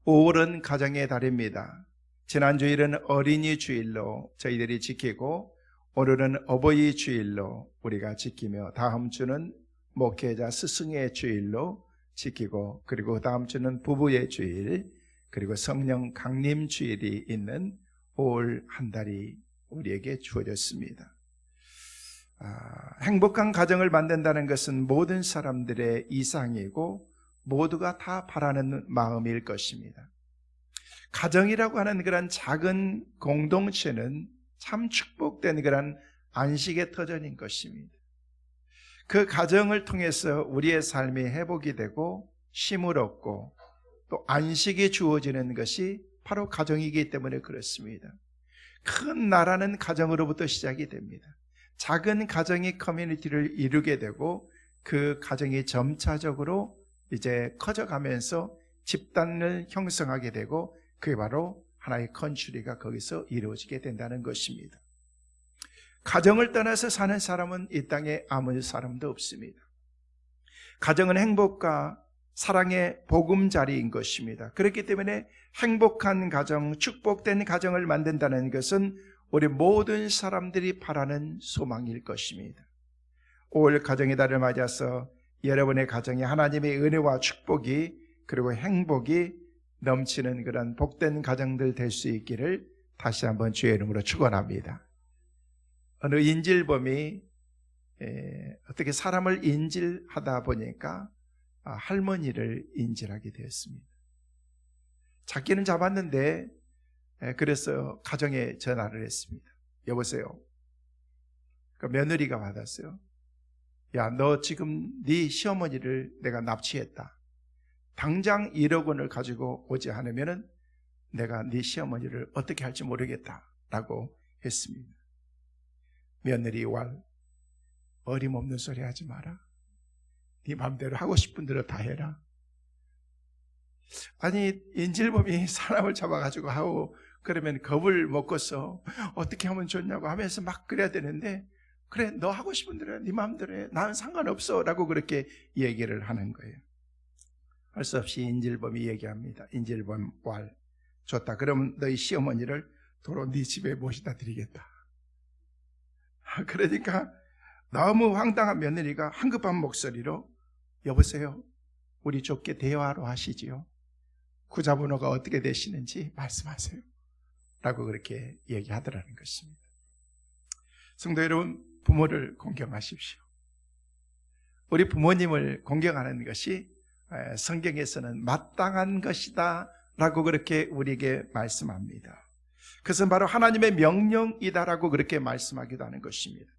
5월은 가정의 달입니다. 지난 주일은 어린이 주일로 저희들이 지키고 오늘은 어버이 주일로 우리가 지키며 다음 주는 목회자 스승의 주일로 지키고 그리고 다음 주는 부부의 주일 그리고 성령 강림 주일이 있는 5월 한 달이 우리에게 주어졌습니다. 행복한 가정을 만든다는 것은 모든 사람들의 이상이고 모두가 다 바라는 마음일 것입니다. 가정이라고 하는 그런 작은 공동체는 참 축복된 그런 안식의 터전인 것입니다. 그 가정을 통해서 우리의 삶이 회복이 되고 쉼을 얻고 또 안식이 주어지는 것이 바로 가정이기 때문에 그렇습니다. 큰 나라는 가정으로부터 시작이 됩니다. 작은 가정이 커뮤니티를 이루게 되고 그 가정이 점차적으로 이제 커져가면서 집단을 형성하게 되고 그게 바로 하나의 컨츄리가 거기서 이루어지게 된다는 것입니다. 가정을 떠나서 사는 사람은 이 땅에 아무 사람도 없습니다. 가정은 행복과 사랑의 보금자리인 것입니다. 그렇기 때문에 행복한 가정, 축복된 가정을 만든다는 것은 우리 모든 사람들이 바라는 소망일 것입니다. 5월 가정의 달을 맞아서 여러분의 가정에 하나님의 은혜와 축복이 그리고 행복이 넘치는 그런 복된 가정들 될 수 있기를 다시 한번 주의 이름으로 축원합니다. 어느 인질범이 어떻게 사람을 인질하다 보니까 할머니를 인질하게 되었습니다. 잡기는 잡았는데 그래서 가정에 전화를 했습니다. 여보세요. 그 며느리가 받았어요. 야, 너 지금 네 시어머니를 내가 납치했다. 당장 1억 원을 가지고 오지 않으면은 내가 네 시어머니를 어떻게 할지 모르겠다라고 했습니다. 며느리 왈, 어림없는 소리 하지 마라. 네 마음대로 하고 싶은 대로 다 해라. 아니 인질범이 사람을 잡아가지고 하고 그러면 겁을 먹고서 어떻게 하면 좋냐고 하면서 막 그래야 되는데 그래 너 하고 싶은 대로 해. 네 마음대로 해. 나는 상관없어 라고 그렇게 얘기를 하는 거예요. 할 수 없이 인질범이 얘기합니다. 인질범 왈, 좋다. 그러면 너희 시어머니를 도로 네 집에 모시다 드리겠다. 그러니까 너무 황당한 며느리가 한급한 목소리로 여보세요. 우리 좋게 대화로 하시지요. 구자번호가 어떻게 되시는지 말씀하세요. 라고 그렇게 얘기하더라는 것입니다. 성도 여러분, 부모를 공경하십시오. 우리 부모님을 공경하는 것이 성경에서는 마땅한 것이다 라고 그렇게 우리에게 말씀합니다. 그것은 바로 하나님의 명령이다라고 그렇게 말씀하기도 하는 것입니다.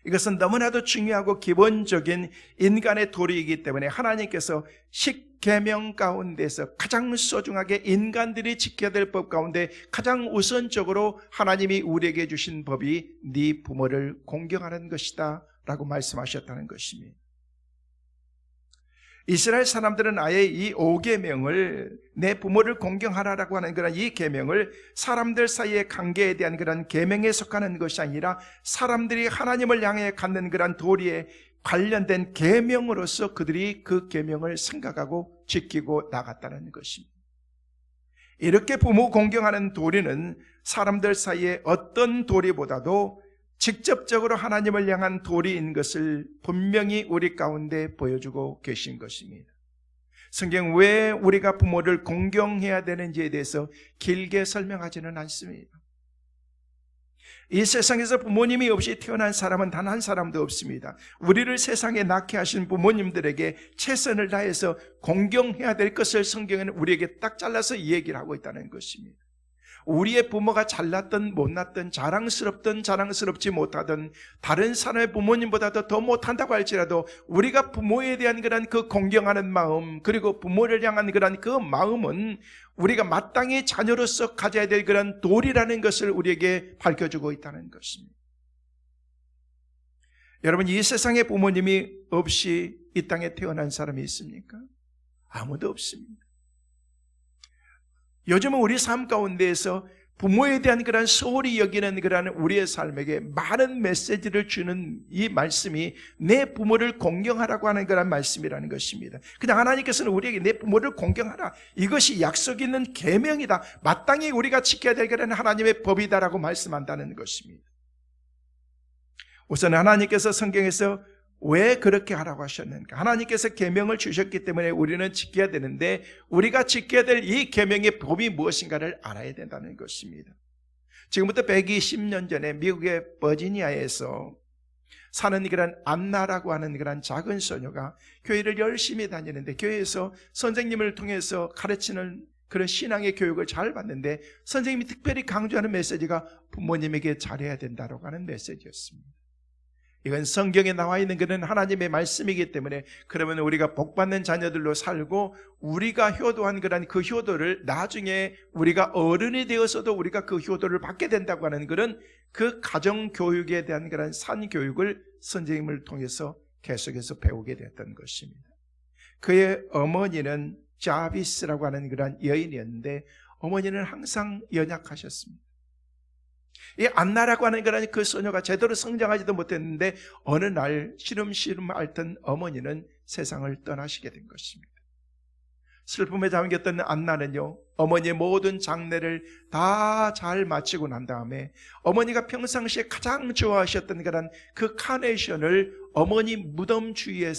이것은 너무나도 중요하고 기본적인 인간의 도리이기 때문에 하나님께서 10계명 가운데서 가장 소중하게 인간들이 지켜야 될 법 가운데 가장 우선적으로 하나님이 우리에게 주신 법이 네 부모를 공경하는 것이다 라고 말씀하셨다는 것입니다. 이스라엘 사람들은 아예 이 5계명을 내 부모를 공경하라라고 하는 그런 이 계명을 사람들 사이의 관계에 대한 그런 계명에 속하는 것이 아니라 사람들이 하나님을 향해 갖는 그런 도리에 관련된 계명으로서 그들이 그 계명을 생각하고 지키고 나갔다는 것입니다. 이렇게 부모 공경하는 도리는 사람들 사이에 어떤 도리보다도 직접적으로 하나님을 향한 도리인 것을 분명히 우리 가운데 보여주고 계신 것입니다. 성경 왜 우리가 부모를 공경해야 되는지에 대해서 길게 설명하지는 않습니다. 이 세상에서 부모님이 없이 태어난 사람은 단 한 사람도 없습니다. 우리를 세상에 낳게 하신 부모님들에게 최선을 다해서 공경해야 될 것을 성경에는 우리에게 딱 잘라서 이 얘기를 하고 있다는 것입니다. 우리의 부모가 잘났든 못났든 자랑스럽든 자랑스럽지 못하든 다른 사람의 부모님보다도 더 못한다고 할지라도 우리가 부모에 대한 그런 그 공경하는 마음 그리고 부모를 향한 그런 그 마음은 우리가 마땅히 자녀로서 가져야 될 그런 도리라는 것을 우리에게 밝혀주고 있다는 것입니다. 여러분, 이 세상에 부모님이 없이 이 땅에 태어난 사람이 있습니까? 아무도 없습니다. 요즘은 우리 삶 가운데에서 부모에 대한 그런 소홀히 여기는 그런 우리의 삶에게 많은 메시지를 주는 이 말씀이 내 부모를 공경하라고 하는 그런 말씀이라는 것입니다. 그냥 하나님께서는 우리에게 내 부모를 공경하라, 이것이 약속 있는 계명이다, 마땅히 우리가 지켜야 될 그런 하나님의 법이다라고 말씀한다는 것입니다. 우선 하나님께서 성경에서 왜 그렇게 하라고 하셨는가? 하나님께서 계명을 주셨기 때문에 우리는 지켜야 되는데, 우리가 지켜야 될 이 계명의 법이 무엇인가를 알아야 된다는 것입니다. 지금부터 120년 전에 미국의 버지니아에서 사는 그런 안나라고 하는 그런 작은 소녀가 교회를 열심히 다니는데, 교회에서 선생님을 통해서 가르치는 그런 신앙의 교육을 잘 받는데, 선생님이 특별히 강조하는 메시지가 부모님에게 잘해야 된다고 하는 메시지였습니다. 이건 성경에 나와 있는 그런 하나님의 말씀이기 때문에, 그러면 우리가 복받는 자녀들로 살고 우리가 효도한 그런 그 효도를 나중에 우리가 어른이 되어서도 우리가 그 효도를 받게 된다고 하는 그런 그 가정교육에 대한 그런 산교육을 선생님을 통해서 계속해서 배우게 됐던 것입니다. 그의 어머니는 자비스라고 하는 그런 여인이었는데, 어머니는 항상 연약하셨습니다. 이 안나라고 하는 그런 그 소녀가 제대로 성장하지도 못했는데, 어느 날 시름시름 앓던 어머니는 세상을 떠나시게 된 것입니다. 슬픔에 잠겼던 안나는요, 어머니의 모든 장례를 다 잘 마치고 난 다음에 어머니가 평상시에 가장 좋아하셨던 그런 그 카네이션을 어머니 무덤 주위에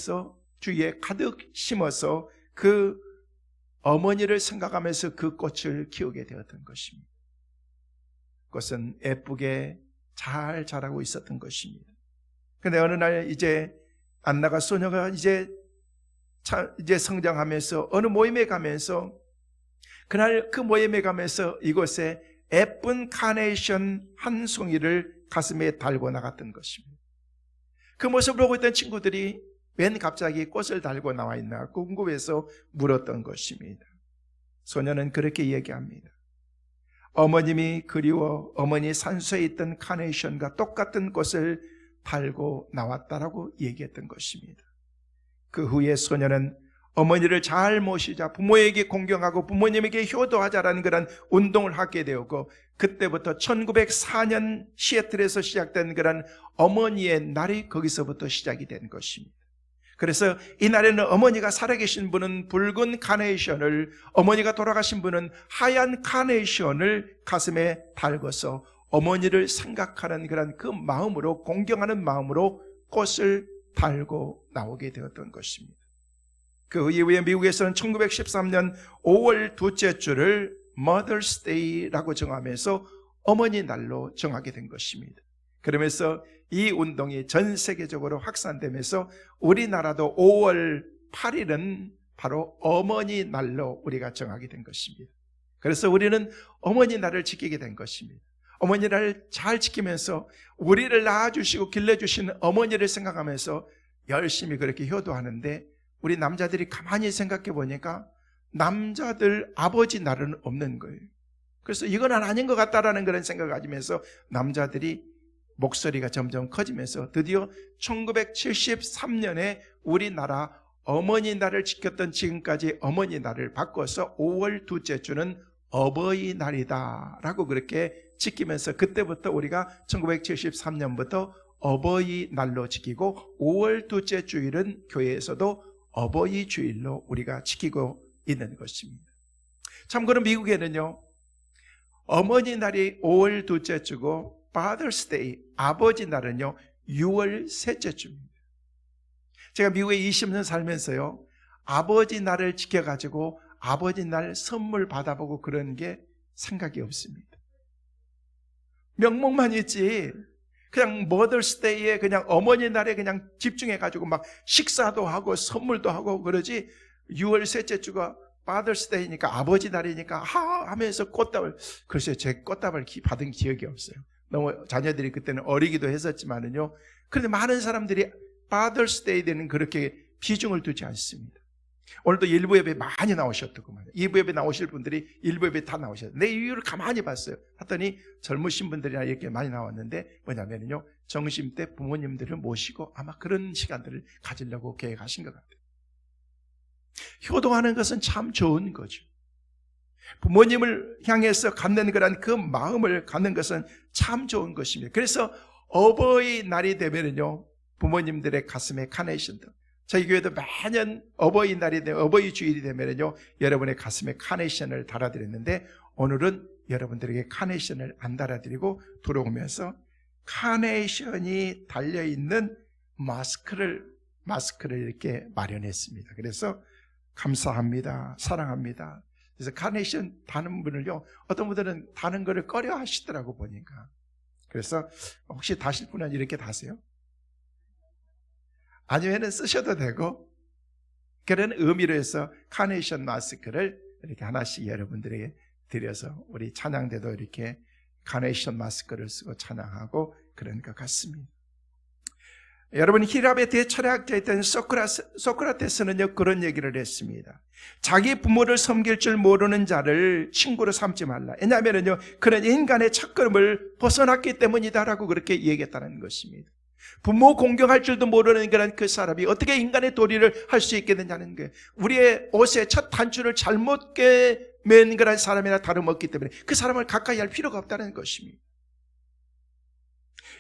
가득 심어서 그 어머니를 생각하면서 그 꽃을 키우게 되었던 것입니다. 그것은 예쁘게 잘 자라고 있었던 것입니다. 그런데 어느 날 이제 안나가, 소녀가 이제 성장하면서 어느 모임에 가면서, 그날 그 모임에 가면서 이곳에 예쁜 카네이션 한 송이를 가슴에 달고 나갔던 것입니다. 그 모습을 보고 있던 친구들이 웬 갑자기 꽃을 달고 나와 있나 궁금해서 물었던 것입니다. 소녀는 그렇게 얘기합니다. 어머님이 그리워 어머니 산소에 있던 카네이션과 똑같은 꽃을 달고 나왔다라고 얘기했던 것입니다. 그 후에 소녀는 어머니를 잘 모시자, 부모에게 공경하고 부모님에게 효도하자라는 그런 운동을 하게 되었고, 그때부터 1904년 시애틀에서 시작된 그런 어머니의 날이 거기서부터 시작이 된 것입니다. 그래서 이날에는 어머니가 살아계신 분은 붉은 카네이션을, 어머니가 돌아가신 분은 하얀 카네이션을 가슴에 달고서 어머니를 생각하는 그런 그 마음으로, 공경하는 마음으로 꽃을 달고 나오게 되었던 것입니다. 그 이후에 미국에서는 1913년 5월 둘째 주를 Mother's Day라고 정하면서 어머니 날로 정하게 된 것입니다. 그러면서 이 운동이 전 세계적으로 확산되면서 우리나라도 5월 8일은 바로 어머니 날로 우리가 정하게 된 것입니다. 그래서 우리는 어머니 날을 지키게 된 것입니다. 어머니 날을 잘 지키면서 우리를 낳아주시고 길러주신 어머니를 생각하면서 열심히 그렇게 효도하는데, 우리 남자들이 가만히 생각해 보니까 남자들 아버지 날은 없는 거예요. 그래서 이건 아닌 것 같다라는 그런 생각을 가지면서 남자들이 목소리가 점점 커지면서 드디어 1973년에 우리나라 어머니 날을 지켰던 지금까지 어머니 날을 바꿔서 5월 둘째 주는 어버이날이다 라고 그렇게 지키면서, 그때부터 우리가 1973년부터 어버이날로 지키고 5월 둘째 주일은 교회에서도 어버이 주일로 우리가 지키고 있는 것입니다. 참고로 미국에는요, 어머니 날이 5월 둘째 주고 Father's Day, 아버지 날은요 6월 셋째 주입니다. 제가 미국에 20년 살면서요, 아버지 날을 지켜가지고 아버지 날 선물 받아보고 그런 게 생각이 없습니다. 명목만 있지, 그냥 Mother's Day에 그냥 어머니 날에 그냥 집중해가지고 막 식사도 하고 선물도 하고 그러지, 6월 셋째 주가 Father's Day니까 아버지 날이니까 하면서 꽃다발, 글쎄요, 제 꽃다발 받은 기억이 없어요. 너무 자녀들이 그때는 어리기도 했었지만은요. 그런데 많은 사람들이 Father's Day 되는 그렇게 비중을 두지 않습니다. 오늘도 일부 예배 많이 나오셨다고 말이에요. 2부 예배 나오실 분들이 1부 예배 다 나오셨어요. 내 이유를 가만히 봤어요. 했더니 젊으신 분들이나 이렇게 많이 나왔는데, 뭐냐면요, 정심 때 부모님들을 모시고 아마 그런 시간들을 가지려고 계획하신 것 같아요. 효도하는 것은 참 좋은 거죠. 부모님을 향해서 갖는 그런 그 마음을 갖는 것은 참 좋은 것입니다. 그래서 어버이날이 되면은요, 부모님들의 가슴에 카네이션도, 저희 교회도 매년 어버이날이 되면, 어버이 주일이 되면은요, 여러분의 가슴에 카네이션을 달아드렸는데, 오늘은 여러분들에게 카네이션을 안 달아드리고 들어오면서 카네이션이 달려있는 마스크를 이렇게 마련했습니다. 그래서 감사합니다, 사랑합니다. 그래서 카네이션 다는 분을요, 어떤 분들은 다는 거를 꺼려 하시더라고 보니까. 그래서 혹시 다실 분은 이렇게 다세요? 아니면은 쓰셔도 되고, 그런 의미로 해서 카네이션 마스크를 이렇게 하나씩 여러분들에게 드려서 우리 찬양 때도 이렇게 카네이션 마스크를 쓰고 찬양하고 그런 것 같습니다. 여러분, 히랍의 대철학자였던 소크라테스는요, 그런 얘기를 했습니다. 자기 부모를 섬길 줄 모르는 자를 친구로 삼지 말라. 왜냐하면요, 그런 인간의 첫걸음을 벗어났기 때문이다라고 그렇게 얘기했다는 것입니다. 부모 공경할 줄도 모르는 그런 그 사람이 어떻게 인간의 도리를 할 수 있겠느냐는 거예요. 우리의 옷의 첫 단추를 잘못 맨 그런 사람이나 다름없기 때문에 그 사람을 가까이 할 필요가 없다는 것입니다.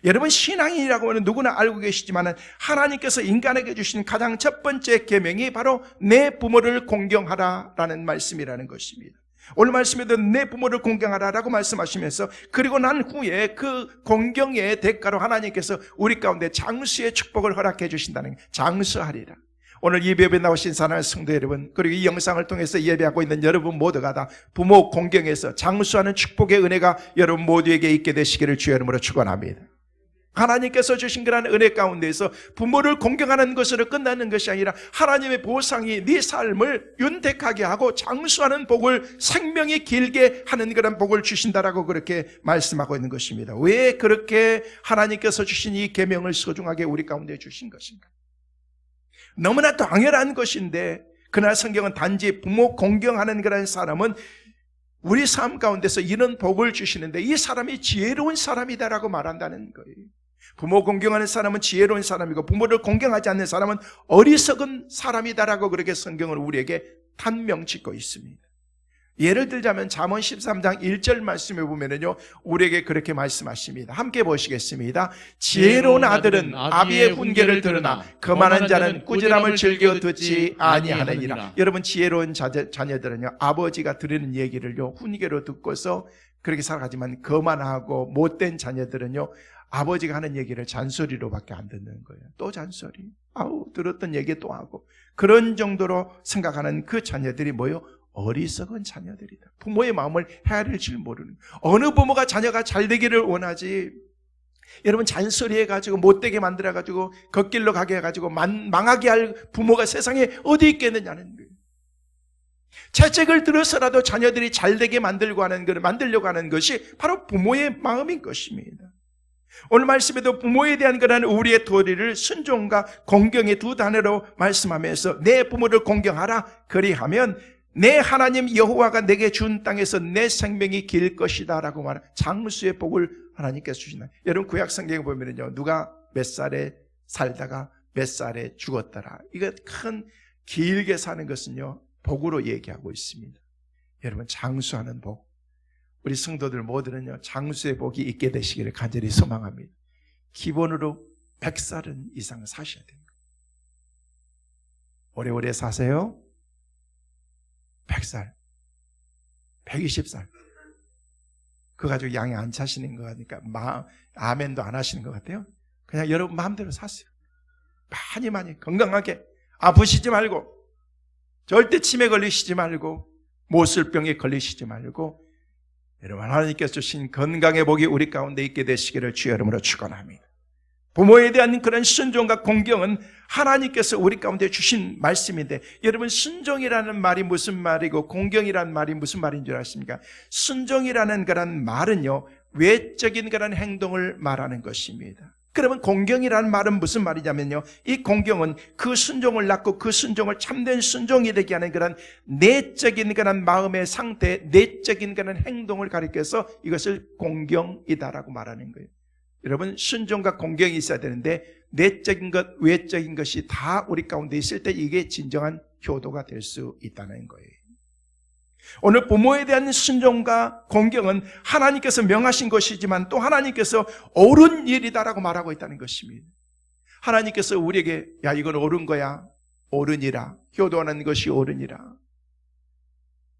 여러분, 신앙인이라고 하면 누구나 알고 계시지만 하나님께서 인간에게 주신 가장 첫 번째 계명이 바로 내 부모를 공경하라라는 말씀이라는 것입니다. 오늘 말씀에도 내 부모를 공경하라라고 말씀하시면서, 그리고 난 후에 그 공경의 대가로 하나님께서 우리 가운데 장수의 축복을 허락해 주신다는 거예요. 장수하리라. 오늘 예배에 나오신 사랑하는 성도 여러분, 그리고 이 영상을 통해서 예배하고 있는 여러분 모두가 다 부모 공경에서 장수하는 축복의 은혜가 여러분 모두에게 있게 되시기를 주의 이름으로 축원합니다. 하나님께서 주신 그런 은혜 가운데에서 부모를 공경하는 것으로 끝나는 것이 아니라 하나님의 보상이 네 삶을 윤택하게 하고 장수하는 복을, 생명이 길게 하는 그런 복을 주신다라고 그렇게 말씀하고 있는 것입니다. 왜 그렇게 하나님께서 주신 이 계명을 소중하게 우리 가운데 주신 것인가? 너무나 당연한 것인데, 그러나 성경은 단지 부모 공경하는 그런 사람은 우리 삶 가운데서 이런 복을 주시는데 이 사람이 지혜로운 사람이다라고 말한다는 거예요. 부모 공경하는 사람은 지혜로운 사람이고 부모를 공경하지 않는 사람은 어리석은 사람이다라고 그렇게 성경은 우리에게 단명 짓고 있습니다. 예를 들자면 잠언 13장 1절 말씀에 보면은요, 우리에게 그렇게 말씀하십니다. 함께 보시겠습니다. 지혜로운 아들은 아비의 훈계를 들으나 거만한 자는 꾸지람을 즐겨 듣지 아니하느니라. 여러분, 지혜로운 자녀들은요, 아버지가 들으는 얘기를요, 훈계로 듣고서 그렇게 살아가지만 거만하고 못된 자녀들은요, 아버지가 하는 얘기를 잔소리로밖에 안 듣는 거예요. 또 잔소리. 아우, 들었던 얘기 또 하고. 그런 정도로 생각하는 그 자녀들이 뭐예요? 어리석은 자녀들이다. 부모의 마음을 헤아릴 줄 모르는. 어느 부모가 자녀가 잘 되기를 원하지. 여러분, 잔소리해가지고 못되게 만들어가지고 걷길로 가게 해가지고 망하게 할 부모가 세상에 어디 있겠느냐는 거예요. 채찍을 들어서라도 자녀들이 잘 되게 만들려고 하는 것이 바로 부모의 마음인 것입니다. 오늘 말씀에도 부모에 대한 그런 우리의 도리를 순종과 공경의 두 단어로 말씀하면서 내 부모를 공경하라. 그리하면 내 하나님 여호와가 내게 준 땅에서 내 생명이 길 것이다 라고 말한 장수의 복을 하나님께서 주신다. 여러분, 구약 성경에 보면요, 누가 몇 살에 살다가 몇 살에 죽었더라. 이거 큰 길게 사는 것은요, 복으로 얘기하고 있습니다. 여러분, 장수하는 복, 우리 성도들 모두는요, 장수의 복이 있게 되시기를 간절히 소망합니다. 기본으로 100살은 이상 사셔야 됩니다. 오래오래 사세요. 100살, 120살. 그거 가지고 양이 안 차시는 거 같으니까 아멘도 안 하시는 것 같아요. 그냥 여러분 마음대로 사세요. 많이 건강하게, 아프시지 말고, 절대 치매 걸리시지 말고, 모슬병에 걸리시지 말고, 여러분, 하나님께서 주신 건강의 복이 우리 가운데 있게 되시기를 주의 이름으로 축원합니다. 부모에 대한 그런 순종과 공경은 하나님께서 우리 가운데 주신 말씀인데, 여러분, 순종이라는 말이 무슨 말이고 공경이라는 말이 무슨 말인 줄 아십니까? 순종이라는 그런 말은요, 외적인 그런 행동을 말하는 것입니다. 그러면 공경이라는 말은 무슨 말이냐면요, 이 공경은 그 순종을 낳고 그 순종을 참된 순종이 되게 하는 그런 내적인 그런 마음의 상태, 내적인 그런 행동을 가리켜서 이것을 공경이다라고 말하는 거예요. 여러분, 순종과 공경이 있어야 되는데 내적인 것, 외적인 것이 다 우리 가운데 있을 때 이게 진정한 효도가 될 수 있다는 거예요. 오늘 부모에 대한 순종과 공경은 하나님께서 명하신 것이지만 또 하나님께서 옳은 일이다라고 말하고 있다는 것입니다. 하나님께서 우리에게 야 이건 옳은 거야, 옳으니라, 효도하는 것이 옳으니라,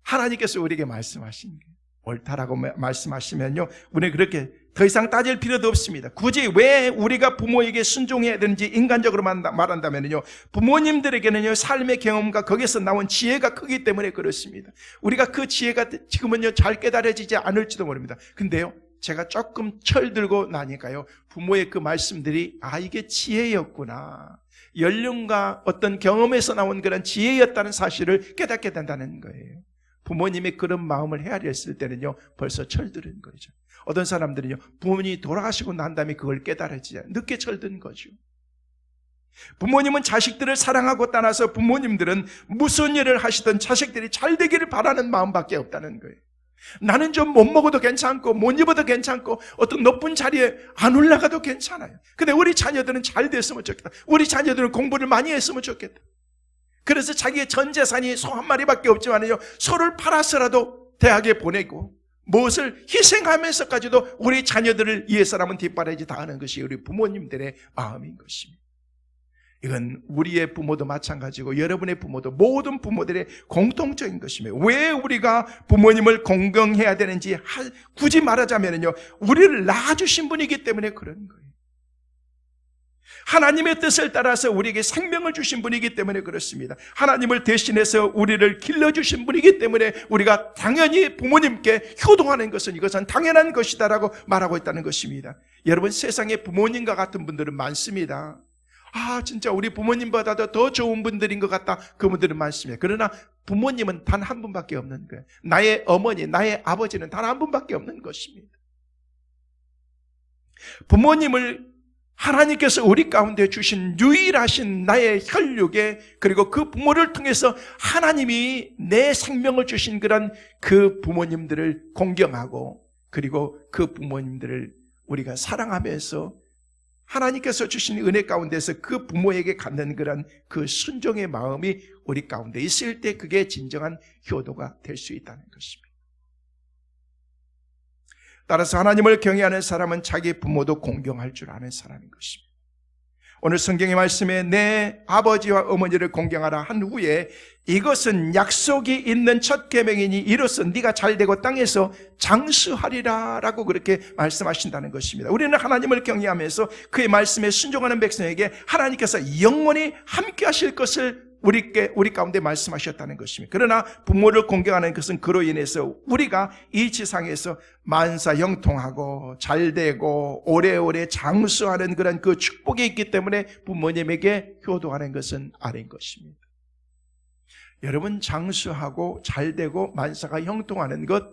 하나님께서 우리에게 말씀하신 게 옳다라고 말씀하시면요, 우리는 그렇게 더 이상 따질 필요도 없습니다. 굳이 왜 우리가 부모에게 순종해야 되는지 인간적으로 말한다면요, 부모님들에게는요 삶의 경험과 거기서 나온 지혜가 크기 때문에 그렇습니다. 우리가 그 지혜가 지금은요 잘 깨달아지지 않을지도 모릅니다. 근데요, 제가 조금 철들고 나니까요, 부모의 그 말씀들이 이게 지혜였구나, 연륜과 어떤 경험에서 나온 그런 지혜였다는 사실을 깨닫게 된다는 거예요. 부모님의 그런 마음을 헤아렸을 때는요 벌써 철드는 거죠. 어떤 사람들은요 부모님이 돌아가시고 난 다음에 그걸 깨달아지지 늦게 철든 거죠. 부모님은 자식들을 사랑하고 떠나서 부모님들은 무슨 일을 하시든 자식들이 잘 되기를 바라는 마음밖에 없다는 거예요. 나는 좀 못 먹어도 괜찮고 못 입어도 괜찮고 어떤 높은 자리에 안 올라가도 괜찮아요. 근데 우리 자녀들은 잘 됐으면 좋겠다, 우리 자녀들은 공부를 많이 했으면 좋겠다. 그래서 자기의 전 재산이 소 한 마리밖에 없지만요 소를 팔아서라도 대학에 보내고 무엇을 희생하면서까지도 우리 자녀들을 위해서라면 뒷바라지 다 하는 것이 우리 부모님들의 마음인 것입니다. 이건 우리의 부모도 마찬가지고 여러분의 부모도 모든 부모들의 공통적인 것입니다. 왜 우리가 부모님을 공경해야 되는지 굳이 말하자면요, 우리를 낳아주신 분이기 때문에 그런 거예요. 하나님의 뜻을 따라서 우리에게 생명을 주신 분이기 때문에 그렇습니다. 하나님을 대신해서 우리를 길러주신 분이기 때문에 우리가 당연히 부모님께 효도하는 것은 이것은 당연한 것이다라고 말하고 있다는 것입니다. 여러분, 세상에 부모님과 같은 분들은 많습니다. 진짜 우리 부모님보다도 더 좋은 분들인 것 같다, 그분들은 많습니다. 그러나 부모님은 단 한 분밖에 없는 거예요. 나의 어머니, 나의 아버지는 단 한 분밖에 없는 것입니다. 부모님을 하나님께서 우리 가운데 주신 유일하신 나의 혈육에, 그리고 그 부모를 통해서 하나님이 내 생명을 주신 그런 그 부모님들을 공경하고, 그리고 그 부모님들을 우리가 사랑하면서 하나님께서 주신 은혜 가운데서 그 부모에게 갖는 그런 그 순종의 마음이 우리 가운데 있을 때 그게 진정한 효도가 될 수 있다는 것입니다. 따라서 하나님을 경외하는 사람은 자기 부모도 공경할 줄 아는 사람인 것입니다. 오늘 성경의 말씀에 내 아버지와 어머니를 공경하라 한 후에 이것은 약속이 있는 첫 계명이니 이로써 네가 잘되고 땅에서 장수하리라 라고 그렇게 말씀하신다는 것입니다. 우리는 하나님을 경외하면서 그의 말씀에 순종하는 백성에게 하나님께서 영원히 함께 하실 것을 우리 가운데 말씀하셨다는 것입니다. 그러나 부모를 공경하는 것은 그로 인해서 우리가 이 지상에서 만사 형통하고 잘되고 오래오래 장수하는 그런 그 축복이 있기 때문에 부모님에게 효도하는 것은 아닌 것입니다. 여러분, 장수하고 잘되고 만사가 형통하는 것,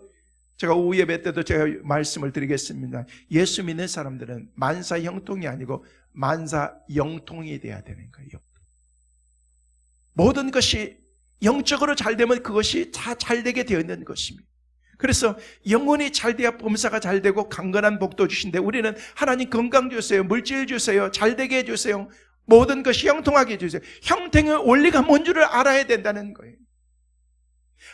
제가 오후 예배 때도 제가 말씀을 드리겠습니다. 예수 믿는 사람들은 만사 형통이 아니고 만사 영통이 돼야 되는 거예요. 모든 것이 영적으로 잘되면 그것이 다 잘되게 되어 있는 것입니다. 그래서 영혼이 잘돼야 범사가 잘되고 강건한 복도 주신데, 우리는 하나님 건강 주세요, 물질 주세요, 잘되게 해주세요, 모든 것이 형통하게 해주세요. 형통의 원리가 뭔 줄을 알아야 된다는 거예요.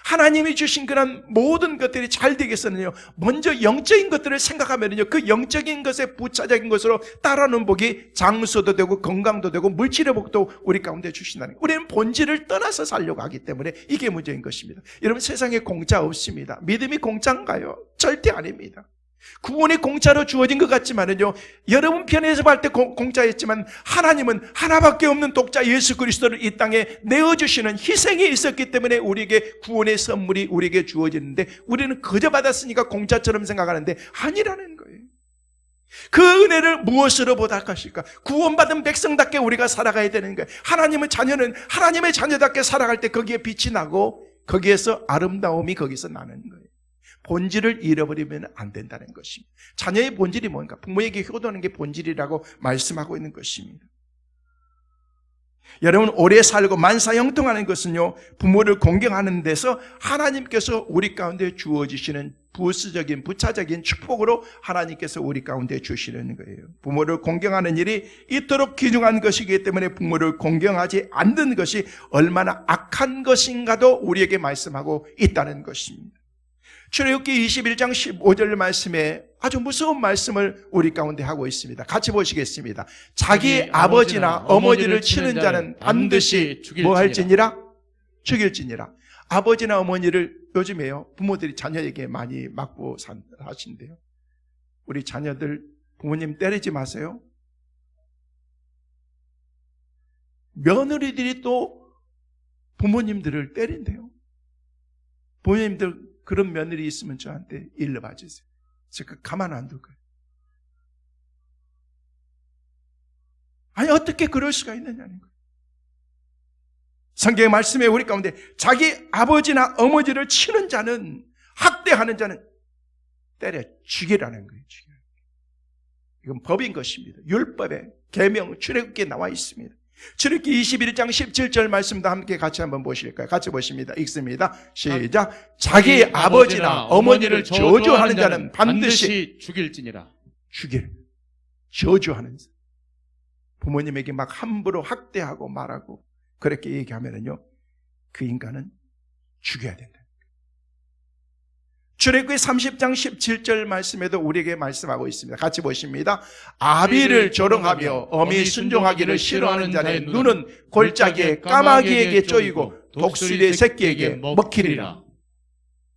하나님이 주신 그런 모든 것들이 잘 되기 위해서는요, 먼저 영적인 것들을 생각하면요, 그 영적인 것에 부차적인 것으로 따라오는 복이 장수도 되고 건강도 되고 물질의 복도 우리 가운데 주신다는 거예요. 우리는 본질을 떠나서 살려고 하기 때문에 이게 문제인 것입니다. 여러분, 세상에 공짜 없습니다. 믿음이 공짜인가요? 절대 아닙니다. 구원이 공짜로 주어진 것 같지만은요, 여러분 편에서 볼 때 공짜였지만 하나님은 하나밖에 없는 독자 예수 그리스도를 이 땅에 내어주시는 희생이 있었기 때문에 우리에게 구원의 선물이 우리에게 주어지는데, 우리는 그저 받았으니까 공짜처럼 생각하는데 아니라는 거예요. 그 은혜를 무엇으로 보답하실까? 구원받은 백성답게 우리가 살아가야 되는 거예요. 하나님의 자녀는 하나님의 자녀답게 살아갈 때 거기에 빛이 나고 거기에서 아름다움이 거기서 나는 거예요. 본질을 잃어버리면 안 된다는 것입니다. 자녀의 본질이 뭔가? 부모에게 효도하는 게 본질이라고 말씀하고 있는 것입니다. 여러분, 오래 살고 만사형통하는 것은요, 부모를 공경하는 데서 하나님께서 우리 가운데 주어지시는 부수적인 부차적인 축복으로 하나님께서 우리 가운데 주시는 거예요. 부모를 공경하는 일이 이토록 귀중한 것이기 때문에 부모를 공경하지 않는 것이 얼마나 악한 것인가도 우리에게 말씀하고 있다는 것입니다. 출애굽기 21장 15절 말씀에 아주 무서운 말씀을 우리 가운데 하고 있습니다. 같이 보시겠습니다. 자기 아버지나 어머니를 치는 자는 반드시 뭐 할지니라? 죽일지니라. 아버지나 어머니를 요즘에요, 부모들이 자녀에게 많이 맞고 하신대요. 우리 자녀들 부모님 때리지 마세요. 며느리들이 또 부모님들을 때린대요. 부모님들 그런 며느리 있으면 저한테 일러봐 주세요. 제가 가만 안 둘 거예요. 아니, 어떻게 그럴 수가 있느냐는 거예요. 성경의 말씀에 우리 가운데 자기 아버지나 어머니를 치는 자는, 학대하는 자는 때려 죽이라는 거예요. 이건 법인 것입니다. 율법에 계명 출애굽기에 나와 있습니다. 출애굽기 21장 17절 말씀도 함께 같이 한번 보실까요? 같이 보십니다. 읽습니다. 시작. 자기 아버지나 어머니를 저주하는 자는 반드시 죽일지니라. 저주하는 자. 부모님에게 막 함부로 학대하고 말하고 그렇게 얘기하면은요, 그 인간은 죽여야 된다. 출애굽기 30장 17절 말씀에도 우리에게 말씀하고 있습니다. 같이 보십니다. 아비를 조롱하며 어미 순종하기를 싫어하는 자의 눈은 골짜기에 까마귀에게 쪼이고 독수리의 새끼에게 먹히리라.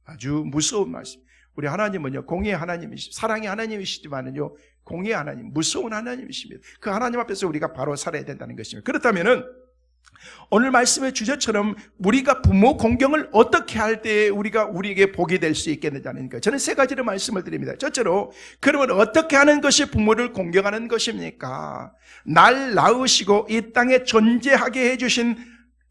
아주 무서운 말씀. 우리 하나님은요, 공의의 하나님이시고 사랑의 하나님이시지만은요, 공의의 하나님, 무서운 하나님이십니다. 그 하나님 앞에서 우리가 바로 살아야 된다는 것입니다. 그렇다면은 오늘 말씀의 주제처럼 우리가 부모 공경을 어떻게 할 때에 우리에게 복이 될 수 있겠느냐는 거예요. 저는 세 가지를 말씀을 드립니다. 첫째로, 그러면 어떻게 하는 것이 부모를 공경하는 것입니까? 날 낳으시고 이 땅에 존재하게 해주신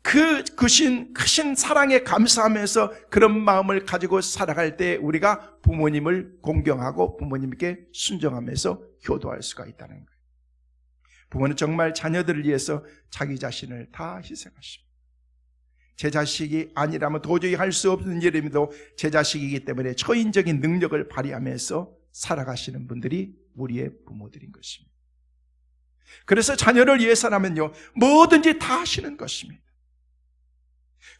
크신 사랑에 감사하면서 그런 마음을 가지고 살아갈 때 우리가 부모님을 공경하고 부모님께 순종하면서 효도할 수가 있다는 거예요. 부모는 정말 자녀들을 위해서 자기 자신을 다 희생하십니다. 제 자식이 아니라면 도저히 할 수 없는 일임에도 제 자식이기 때문에 초인적인 능력을 발휘하면서 살아가시는 분들이 우리의 부모들인 것입니다. 그래서 자녀를 위해서라면요, 뭐든지 다 하시는 것입니다.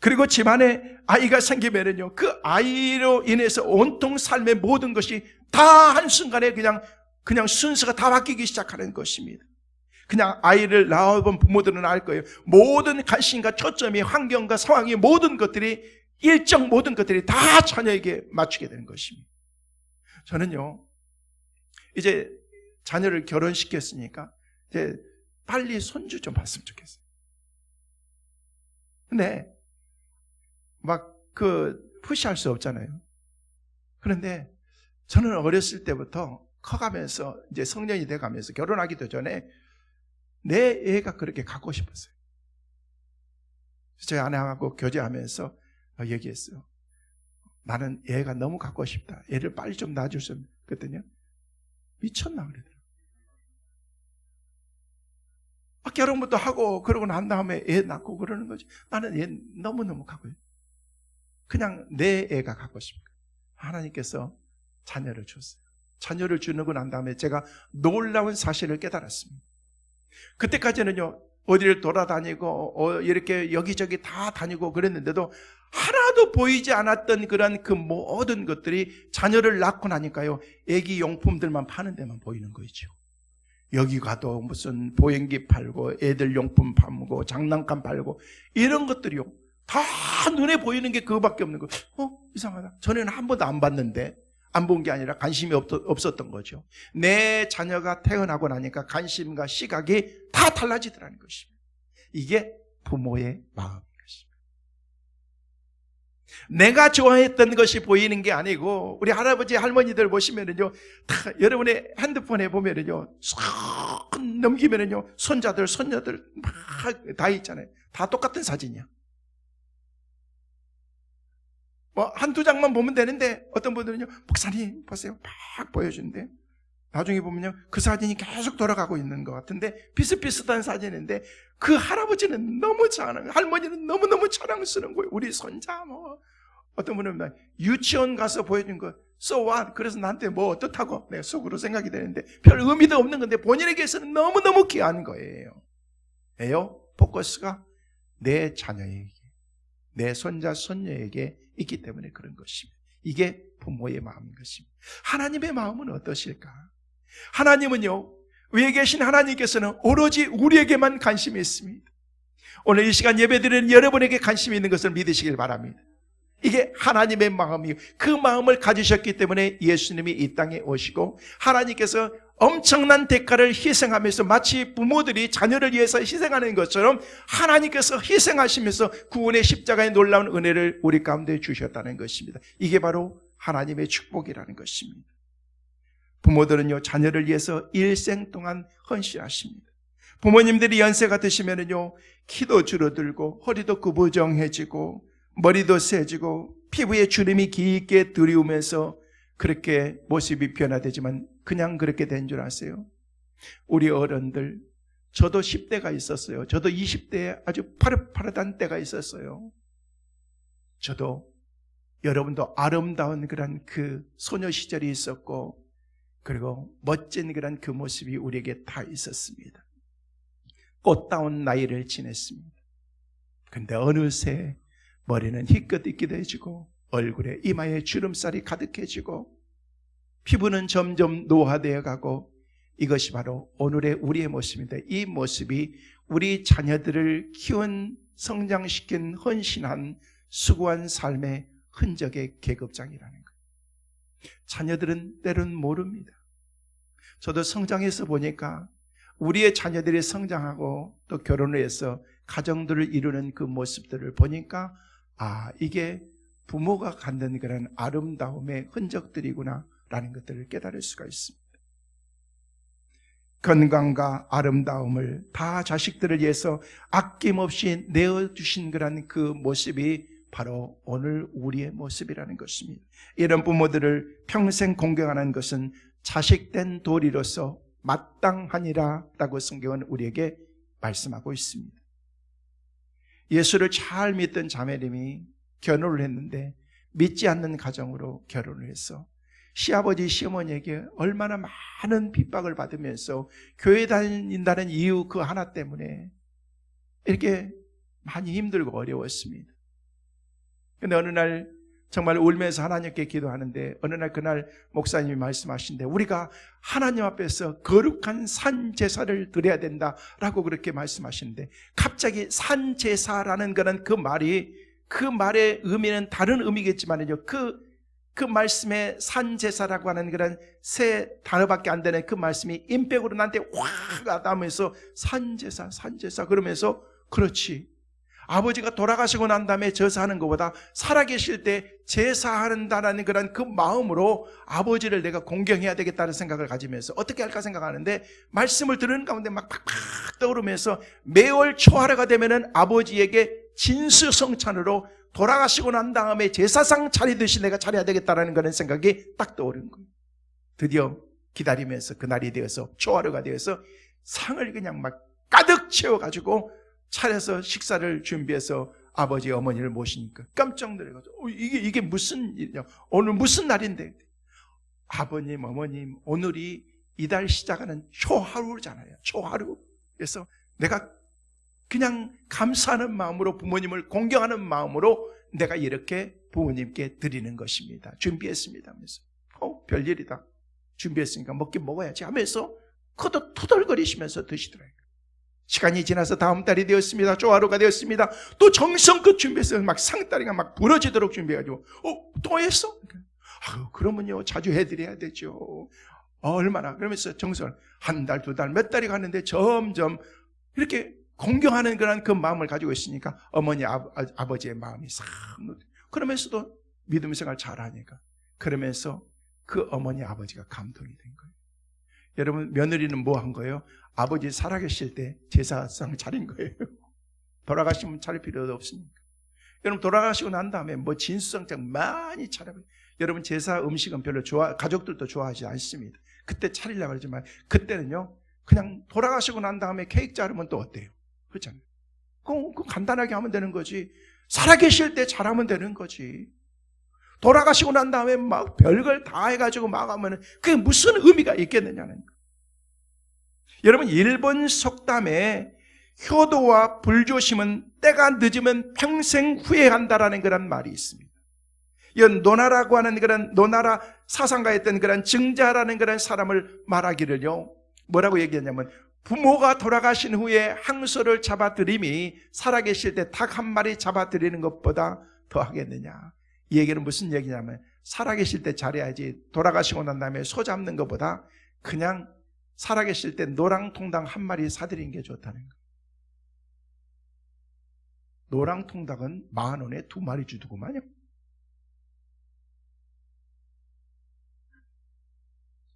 그리고 집안에 아이가 생기면은요, 그 아이로 인해서 온통 삶의 모든 것이 다 한순간에 그냥 순서가 다 바뀌기 시작하는 것입니다. 그냥 아이를 낳아본 부모들은 알 거예요. 모든 관심과 초점이, 환경과 상황이, 모든 것들이 다 자녀에게 맞추게 되는 것입니다. 저는요, 이제 자녀를 결혼시켰으니까 이제 빨리 손주 좀 봤으면 좋겠어요. 근데 막 푸시할 수 없잖아요. 그런데 저는 어렸을 때부터 커가면서 이제 성년이 돼가면서 결혼하기도 전에 내 애가 그렇게 갖고 싶었어요. 저희 아내하고 교제하면서 얘기했어요. 나는 애가 너무 갖고 싶다. 애를 빨리 좀 낳아줄 수 없나? 그랬더니 미쳤나 그러더라고요. 결혼부터 하고 그러고 난 다음에 애 낳고 그러는 거지. 나는 애 너무너무 갖고 싶어요. 그냥 내 애가 갖고 싶어요. 하나님께서 자녀를 줬어요. 자녀를 주고 난 다음에 제가 놀라운 사실을 깨달았습니다. 그때까지는요, 어디를 돌아다니고 이렇게 여기저기 다 다니고 그랬는데도 하나도 보이지 않았던 그런 그 모든 것들이 자녀를 낳고 나니까요, 애기 용품들만 파는 데만 보이는 거죠. 여기 가도 무슨 보행기 팔고 애들 용품 팔고 장난감 팔고 이런 것들이요, 다 눈에 보이는 게 그거밖에 없는 거예요. 이상하다. 전에는 한 번도 안 봤는데, 안 본 게 아니라 관심이 없었던 거죠. 내 자녀가 태어나고 나니까 관심과 시각이 다 달라지더라는 것입니다. 이게 부모의 마음인 것입니다. 내가 좋아했던 것이 보이는 게 아니고, 우리 할아버지 할머니들 보시면은요, 다 여러분의 핸드폰에 보면은요, 손 넘기면은요, 손자들 손녀들 막 다 있잖아요. 다 똑같은 사진이야. 한두 장만 보면 되는데 어떤 분들은요, 목사님 보세요, 막 보여주는데 나중에 보면요, 그 사진이 계속 돌아가고 있는 것 같은데 비슷비슷한 사진인데 그 할아버지는 너무 할머니는 너무너무 자랑스러운 거예요. 우리 손자 어떤 분은 유치원 가서 보여준 거 so what? 그래서 나한테 뭐 어떻다고 내가 속으로 생각이 되는데 별 의미도 없는 건데 본인에게서는 너무너무 귀한 거예요. 포커스가 내 자녀에게, 내 손자 손녀에게 있기 때문에 그런 것입니다. 이게 부모의 마음인 것입니다. 하나님의 마음은 어떠실까? 하나님은요, 위에 계신 하나님께서는 오로지 우리에게만 관심이 있습니다. 오늘 이 시간 예배드리는 여러분에게 관심이 있는 것을 믿으시길 바랍니다. 이게 하나님의 마음이요, 그 마음을 가지셨기 때문에 예수님이 이 땅에 오시고 하나님께서 엄청난 대가를 희생하면서 마치 부모들이 자녀를 위해서 희생하는 것처럼 하나님께서 희생하시면서 구원의 십자가의 놀라운 은혜를 우리 가운데 주셨다는 것입니다. 이게 바로 하나님의 축복이라는 것입니다. 부모들은요, 자녀를 위해서 일생 동안 헌신하십니다. 부모님들이 연세가 드시면은요, 키도 줄어들고 허리도 구부정해지고 머리도 세지고 피부에 주름이 깊게 들이우면서 그렇게 모습이 변화되지만 그냥 그렇게 된 줄 아세요? 우리 어른들, 저도 10대가 있었어요. 저도 20대에 아주 파릇파릇한 때가 있었어요. 저도 여러분도 아름다운 그런 그 소녀 시절이 있었고 그리고 멋진 그런 그 모습이 우리에게 다 있었습니다. 꽃다운 나이를 지냈습니다. 근데 어느새 머리는 희끗희끗해지고 얼굴에 이마에 주름살이 가득해지고 피부는 점점 노화되어 가고 이것이 바로 오늘의 우리의 모습입니다. 이 모습이 우리 자녀들을 키운, 성장시킨, 헌신한, 수고한 삶의 흔적의 계급장이라는 거예요. 자녀들은 때론 모릅니다. 저도 성장해서 보니까 우리의 자녀들이 성장하고 또 결혼을 해서 가정들을 이루는 그 모습들을 보니까 이게 부모가 갖는 그런 아름다움의 흔적들이구나 라는 것들을 깨달을 수가 있습니다. 건강과 아름다움을 다 자식들을 위해서 아낌없이 내어주신 그런 그 모습이 바로 오늘 우리의 모습이라는 것입니다. 이런 부모들을 평생 공경하는 것은 자식된 도리로서 마땅하니라 라고 성경은 우리에게 말씀하고 있습니다. 예수를 잘 믿던 자매님이 결혼을 했는데 믿지 않는 가정으로 결혼을 해서 시아버지 시어머니에게 얼마나 많은 핍박을 받으면서 교회 다닌다는 이유 그 하나 때문에 이렇게 많이 힘들고 어려웠습니다. 근데 어느 날 정말 울면서 하나님께 기도하는데 어느 날 그날 목사님이 말씀하신데 우리가 하나님 앞에서 거룩한 산제사를 드려야 된다라고 그렇게 말씀하시는데 갑자기 산제사라는 거는 그 말의 의미는 다른 의미겠지만요, 그 말씀에 산제사라고 하는 그런 세 단어밖에 안 되는 그 말씀이 임팩으로 나한테 확 와닿으면서 산제사 그러면서 그렇지, 아버지가 돌아가시고 난 다음에 제사하는 것보다 살아계실 때 제사한다는 그런 그 마음으로 아버지를 내가 공경해야 되겠다는 생각을 가지면서 어떻게 할까 생각하는데 말씀을 들은 가운데 막 팍팍 떠오르면서 매월 초하루가 되면은 아버지에게 진수성찬으로 돌아가시고 난 다음에 제사상 차리듯이 내가 차려야 되겠다는 그런 생각이 딱 떠오른 거예요. 드디어 기다리면서 그날이 되어서 초하루가 되어서 상을 그냥 막 가득 채워가지고 차려서 식사를 준비해서 아버지 어머니를 모시니까 깜짝 놀라가지고 이게 무슨 일이냐, 오늘 무슨 날인데, 아버님 어머님 오늘이 이달 시작하는 초하루잖아요. 초하루. 그래서 내가 그냥 감사하는 마음으로 부모님을 공경하는 마음으로 내가 이렇게 부모님께 드리는 것입니다. 준비했습니다 하면서 별일이다, 준비했으니까 먹긴 먹어야지 하면서 토덜거리시면서 드시더라고요. 시간이 지나서 다음 달이 되었습니다. 초하루가 되었습니다. 또 정성껏 준비해서 막 상다리가 막 부러지도록 준비해가지고 또 했어? 그러면요 자주 해드려야 되죠. 얼마나 그러면서 정성을 한 달, 두 달, 몇 달이 갔는데 점점 이렇게 공경하는 그런 그 마음을 가지고 있으니까 어머니 아버지의 마음이 싹 그러면서도 믿음 생활 잘하니까 그러면서 그 어머니 아버지가 감동이 된 거예요. 여러분, 며느리는 뭐 한 거예요? 아버지 살아계실 때 제사상 차린 거예요. 돌아가시면 차릴 필요도 없으니까. 여러분, 돌아가시고 난 다음에 뭐 진수성찬 많이 차려요. 여러분, 제사 음식은 별로 가족들도 좋아하지 않습니다. 그때 차리려고 그러지만 그때는요 그냥 돌아가시고 난 다음에 케이크 자르면 또 어때요? 그렇잖아요. 그거 간단하게 하면 되는 거지. 살아계실 때 잘하면 되는 거지. 돌아가시고 난 다음에 막 별걸 다 해가지고 막 하면 그게 무슨 의미가 있겠느냐는 거예요. 여러분, 일본 속담에 효도와 불조심은 때가 늦으면 평생 후회한다라는 그런 말이 있습니다. 이건 노나라고 하는 그런 노나라 사상가였던 그런 증자라는 그런 사람을 말하기를요, 뭐라고 얘기했냐면, 부모가 돌아가신 후에 항소를 잡아들임이 살아계실 때 닭 한 마리 잡아들이는 것보다 더 하겠느냐. 이 얘기는 무슨 얘기냐면, 살아계실 때 잘해야지 돌아가시고 난 다음에 소 잡는 것보다 그냥 살아계실 때 노랑통닭 한 마리 사드리는 게 좋다는 거예요. 노랑통닭은 10,000원에 2마리 주더구만요.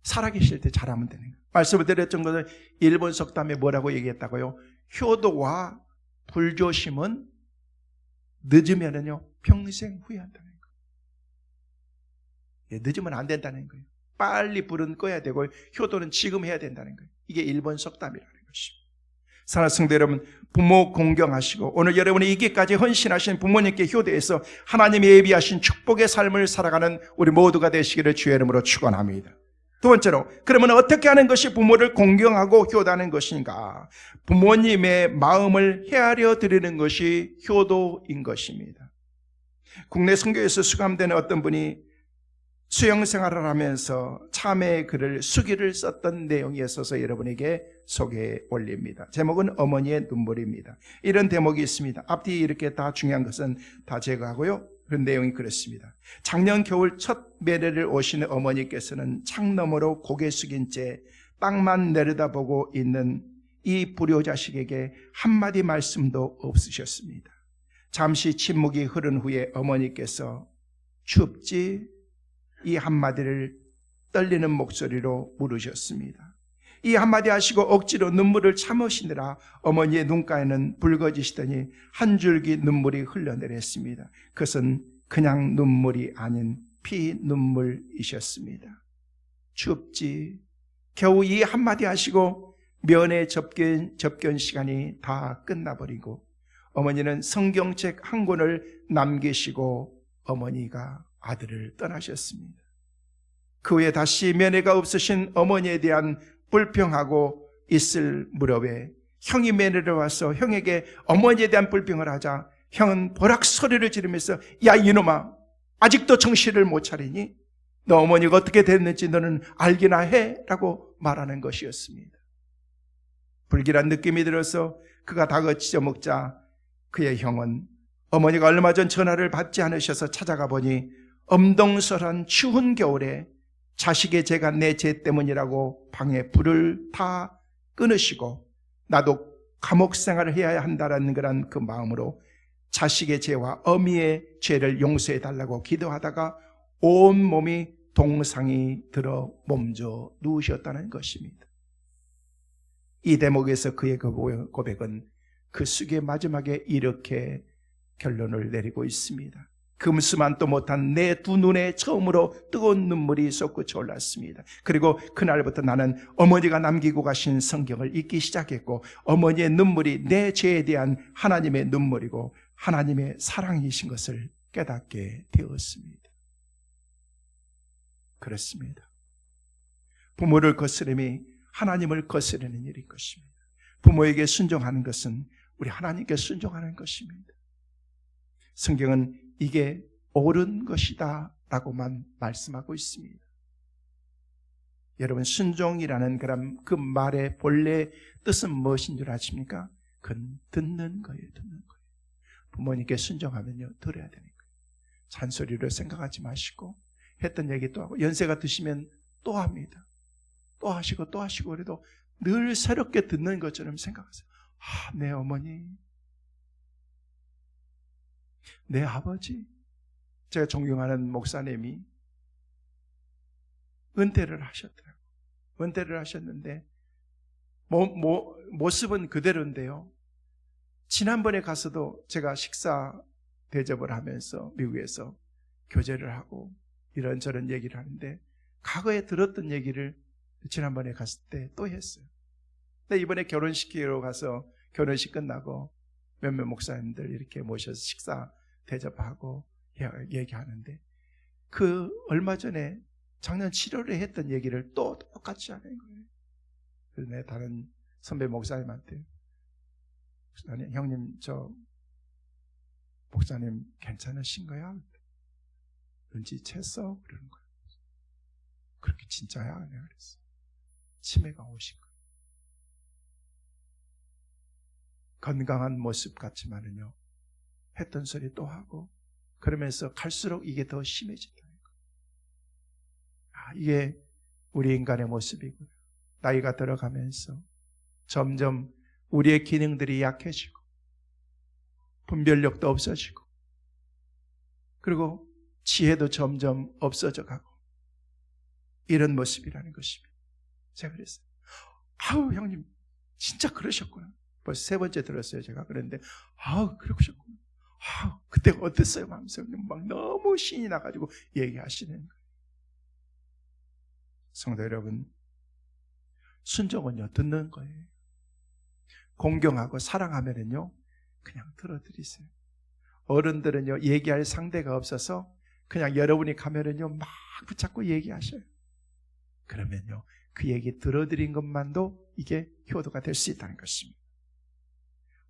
살아계실 때 잘하면 되는 거예요. 말씀을 드렸던 것은 일본 속담에 뭐라고 얘기했다고요? 효도와 불조심은 늦으면은요 평생 후회한다는 거예요. 늦으면 안 된다는 거예요. 빨리 불은 꺼야 되고 효도는 지금 해야 된다는 거예요. 이게 일본 속담이라는 것입니다. 사랑하는 성도 여러분, 부모 공경하시고 오늘 여러분이 이기까지 헌신하신 부모님께 효도해서 하나님이 예비하신 축복의 삶을 살아가는 우리 모두가 되시기를 주의 이름으로 축원합니다. 두 번째로, 그러면 어떻게 하는 것이 부모를 공경하고 효도하는 것인가? 부모님의 마음을 헤아려 드리는 것이 효도인 것입니다. 국내 선교에서 수감되는 어떤 분이 수영 생활을 하면서 참회의 글을 수기를 썼던 내용이 있어서 여러분에게 소개해 올립니다. 제목은 어머니의 눈물입니다. 이런 대목이 있습니다. 앞뒤 이렇게 다 중요한 것은 다 제거하고요. 그런 내용이 그렇습니다. 작년 겨울 첫 매래를 오시는 어머니께서는 창 너머로 고개 숙인 채 땅만 내려다보고 있는 이 불효자식에게 한마디 말씀도 없으셨습니다. 잠시 침묵이 흐른 후에 어머니께서 춥지? 이 한마디를 떨리는 목소리로 물으셨습니다. 이 한마디 하시고 억지로 눈물을 참으시느라 어머니의 눈가에는 붉어지시더니 한 줄기 눈물이 흘러내렸습니다. 그것은 그냥 눈물이 아닌 피 눈물이셨습니다. 춥지? 겨우 이 한마디 하시고 면회 접견 시간이 다 끝나버리고 어머니는 성경책 한 권을 남기시고 어머니가 아들을 떠나셨습니다. 그 후에 다시 면회가 없으신 어머니에 대한 불평하고 있을 무렵에 형이 면회를 와서 형에게 어머니에 대한 불평을 하자 형은 버럭 소리를 지르면서 야 이놈아, 아직도 정신을 못 차리니? 너 어머니가 어떻게 됐는지 너는 알기나 해? 라고 말하는 것이었습니다. 불길한 느낌이 들어서 그가 닭을 찢어 먹자 그의 형은 어머니가 얼마 전 전화를 받지 않으셔서 찾아가 보니 엄동설한 추운 겨울에 자식의 죄가 내 죄 때문이라고 방에 불을 다 끊으시고 나도 감옥 생활을 해야 한다는 그런 그 마음으로 자식의 죄와 어미의 죄를 용서해 달라고 기도하다가 온 몸이 동상이 들어 몸져 누우셨다는 것입니다. 이 대목에서 그의 고백은 그 수기의 마지막에 이렇게 결론을 내리고 있습니다. 금수만도 못한 내 두 눈에 처음으로 뜨거운 눈물이 솟구쳐 올랐습니다. 그리고 그날부터 나는 어머니가 남기고 가신 성경을 읽기 시작했고 어머니의 눈물이 내 죄에 대한 하나님의 눈물이고 하나님의 사랑이신 것을 깨닫게 되었습니다. 그렇습니다. 부모를 거스름이 하나님을 거스르는 일인 것입니다. 부모에게 순종하는 것은 우리 하나님께 순종하는 것입니다. 성경은 이게 옳은 것이다 라고만 말씀하고 있습니다. 여러분, 순종이라는 그 말의 본래 뜻은 무엇인 줄 아십니까? 그건 듣는 거예요. 듣는 거예요. 부모님께 순종하면요 들어야 되는 거예요. 잔소리로 생각하지 마시고 했던 얘기 또 하고 연세가 드시면 또 합니다. 또 하시고 또 하시고 그래도 늘 새롭게 듣는 것처럼 생각하세요. 내 어머니, 내 아버지, 제가 존경하는 목사님이 은퇴를 하셨더라고요. 은퇴를 하셨는데 모습은 그대로인데요. 지난번에 가서도 제가 식사 대접을 하면서 미국에서 교제를 하고 이런저런 얘기를 하는데 과거에 들었던 얘기를 지난번에 갔을 때 또 했어요. 근데 이번에 결혼식으로 가서 결혼식 끝나고 몇몇 목사님들 이렇게 모셔서 식사 대접하고 얘기하는데 그 얼마 전에 작년 7월에 했던 얘기를 또 똑같이 하는 거예요. 그래서 내 다른 선배 목사님한테 목사님, 형님 저 목사님 괜찮으신 거야? 눈치챘어? 그러는 거예요. 그렇게 진짜야? 내가 그랬어. 치매가 오신 거예요. 건강한 모습 같지만은요, 했던 소리 또 하고, 그러면서 갈수록 이게 더 심해진다는 거예요. 이게 우리 인간의 모습이고요. 나이가 들어가면서 점점 우리의 기능들이 약해지고, 분별력도 없어지고, 그리고 지혜도 점점 없어져 가고, 이런 모습이라는 것입니다. 제가 그랬어요. 아우, 형님, 진짜 그러셨구나. 벌써 세 번째 들었어요, 제가. 그런데, 아우, 그러셨구나. 아우, 그때 어땠어요? 하면서 막 너무 신이 나가지고 얘기하시는 거예요. 성도 여러분, 순종은요, 듣는 거예요. 공경하고 사랑하면은요, 그냥 들어드리세요. 어른들은요, 얘기할 상대가 없어서 그냥 여러분이 가면은요, 막 붙잡고 얘기하셔요. 그러면요, 그 얘기 들어드린 것만도 이게 효도가 될 수 있다는 것입니다.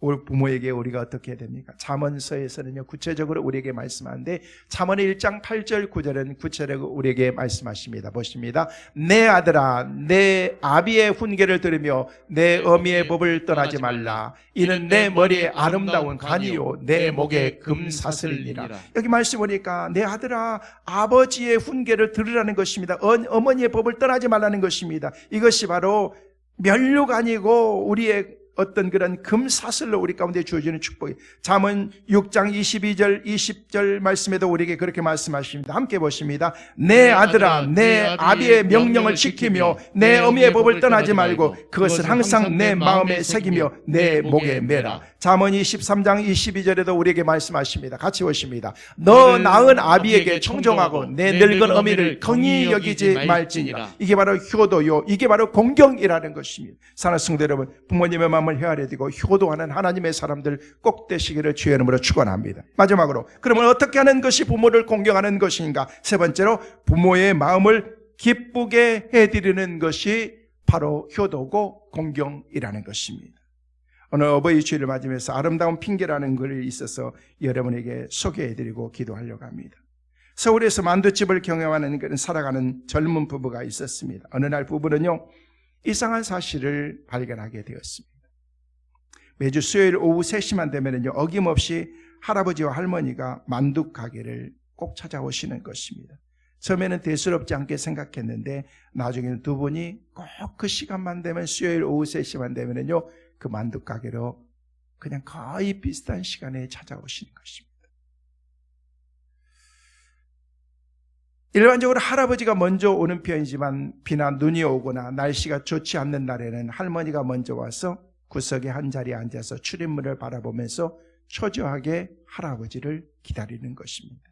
우리 부모에게 우리가 어떻게 해야 됩니까? 잠언서에서는요, 구체적으로 우리에게 말씀하는데, 잠언의 1장 8절 9절은 구체적으로 우리에게 말씀하십니다. 보십니다. 내 아들아, 내 아비의 훈계를 들으며 내 어미의 법을 떠나지 말라. 이는 내 머리에 아름다운 관이요 내 목에 금사슬이니라. 여기 말씀 보니까 내 아들아, 아버지의 훈계를 들으라는 것입니다. 어머니의 법을 떠나지 말라는 것입니다. 이것이 바로 면류가 아니고 우리의 어떤 그런 금사슬로 우리 가운데 주어지는 축복이. 잠언 6장 22절 20절 말씀에도 우리에게 그렇게 말씀하십니다. 함께 보십니다. 내 아들아, 내 아비의 명령을 지키며 내 어미의 법을 떠나지 말고 그것을 항상 내 마음에 새기며 내 목에 매라. 잠언 23장 22절에도 우리에게 말씀하십니다. 같이 보십니다. 너 낳은 아비에게 청종하고 내 늙은 어미를 긍휼히 여기지 말지니라. 이게 바로 효도요, 이게 바로 공경이라는 것입니다. 사랑하는 성도 여러분, 부모님의 마음을 헤아려 두고 효도하는 하나님의 사람들 꼭 되시기를 주의 이름으로 축원합니다. 마지막으로, 그러면 어떻게 하는 것이 부모를 공경하는 것인가? 세 번째로, 부모의 마음을 기쁘게 해드리는 것이 바로 효도고 공경이라는 것입니다. 오늘 어버이 주일을 맞으면서 아름다운 핑계라는 글이 있어서 여러분에게 소개해드리고 기도하려고 합니다. 서울에서 만두집을 경영하는 그런 살아가는 젊은 부부가 있었습니다. 어느 날 부부는요, 이상한 사실을 발견하게 되었습니다. 매주 수요일 오후 3시만 되면은요, 어김없이 할아버지와 할머니가 만두 가게를 꼭 찾아오시는 것입니다. 처음에는 대수롭지 않게 생각했는데 나중에는 두 분이 꼭 그 시간만 되면, 수요일 오후 3시만 되면은요, 그 만두 가게로 그냥 거의 비슷한 시간에 찾아오시는 것입니다. 일반적으로 할아버지가 먼저 오는 편이지만 비나 눈이 오거나 날씨가 좋지 않는 날에는 할머니가 먼저 와서 구석에 한 자리에 앉아서 출입문을 바라보면서 초조하게 할아버지를 기다리는 것입니다.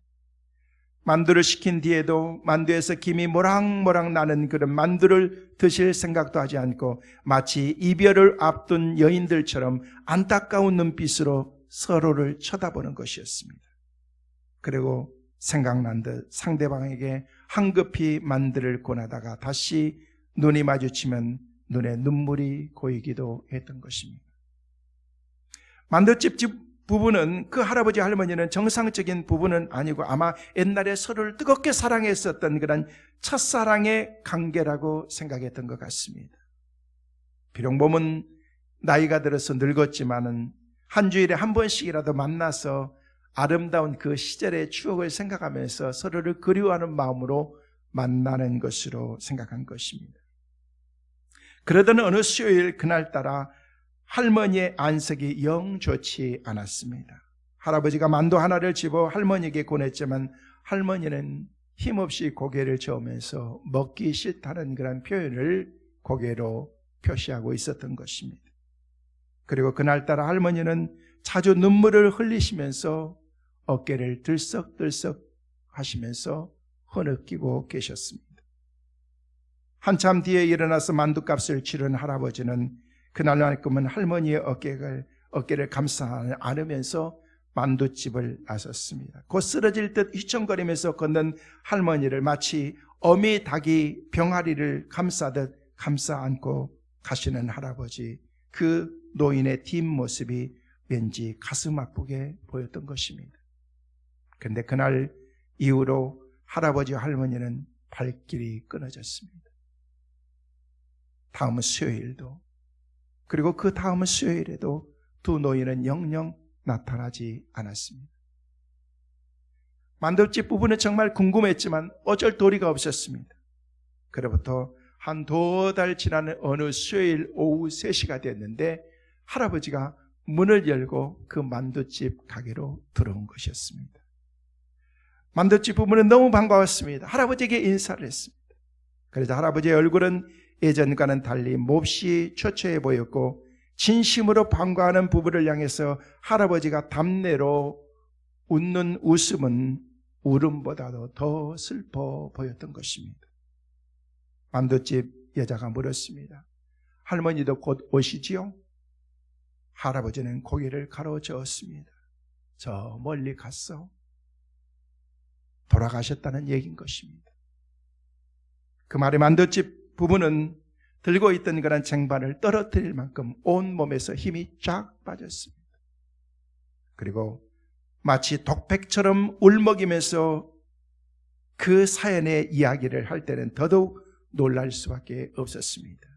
만두를 시킨 뒤에도 만두에서 김이 모락모락 나는 그런 만두를 드실 생각도 하지 않고 마치 이별을 앞둔 여인들처럼 안타까운 눈빛으로 서로를 쳐다보는 것이었습니다. 그리고 생각난 듯 상대방에게 황급히 만두를 권하다가 다시 눈이 마주치면 눈에 눈물이 고이기도 했던 것입니다. 만두집 부부는, 그 할아버지 할머니는 정상적인 부부는 아니고 아마 옛날에 서로를 뜨겁게 사랑했었던 그런 첫사랑의 관계라고 생각했던 것 같습니다. 비록 몸은 나이가 들어서 늙었지만은 한 주일에 한 번씩이라도 만나서 아름다운 그 시절의 추억을 생각하면서 서로를 그리워하는 마음으로 만나는 것으로 생각한 것입니다. 그러던 어느 수요일 그날따라 할머니의 안색이 영 좋지 않았습니다. 할아버지가 만두 하나를 집어 할머니에게 권했지만 할머니는 힘없이 고개를 저으면서 먹기 싫다는 그런 표현을 고개로 표시하고 있었던 것입니다. 그리고 그날따라 할머니는 자주 눈물을 흘리시면서 어깨를 들썩들썩 하시면서 흐느끼고 계셨습니다. 한참 뒤에 일어나서 만두값을 치른 할아버지는 그날만큼은 할머니의 어깨를 감싸 안으면서 만두집을 나섰습니다. 곧 쓰러질 듯 휘청거리면서 걷는 할머니를 마치 어미 닭이 병아리를 감싸듯 감싸 안고 가시는 할아버지, 그 노인의 뒷모습이 왠지 가슴 아프게 보였던 것입니다. 그런데 그날 이후로 할아버지와 할머니는 발길이 끊어졌습니다. 다음 수요일도, 그리고 그 다음 수요일에도 두 노인은 영영 나타나지 않았습니다. 만두집 부부는 정말 궁금했지만 어쩔 도리가 없었습니다. 그로부터 한 2달 지난 어느 수요일 오후 3시가 됐는데 할아버지가 문을 열고 그 만두집 가게로 들어온 것이었습니다. 만두집 부부는 너무 반가웠습니다. 할아버지에게 인사를 했습니다. 그래서 할아버지의 얼굴은 예전과는 달리 몹시 초췌해 보였고 진심으로 반가워하는 부부를 향해서 할아버지가 담내로 웃는 웃음은 울음보다도 더 슬퍼 보였던 것입니다. 만두집 여자가 물었습니다. 할머니도 곧 오시지요? 할아버지는 고개를 가로저었습니다. 저 멀리 갔어. 돌아가셨다는 얘기인 것입니다. 그 말에 만두집 부부는 들고 있던 그런 쟁반을 떨어뜨릴 만큼 온 몸에서 힘이 쫙 빠졌습니다. 그리고 마치 독백처럼 울먹이면서 그 사연의 이야기를 할 때는 더더욱 놀랄 수밖에 없었습니다.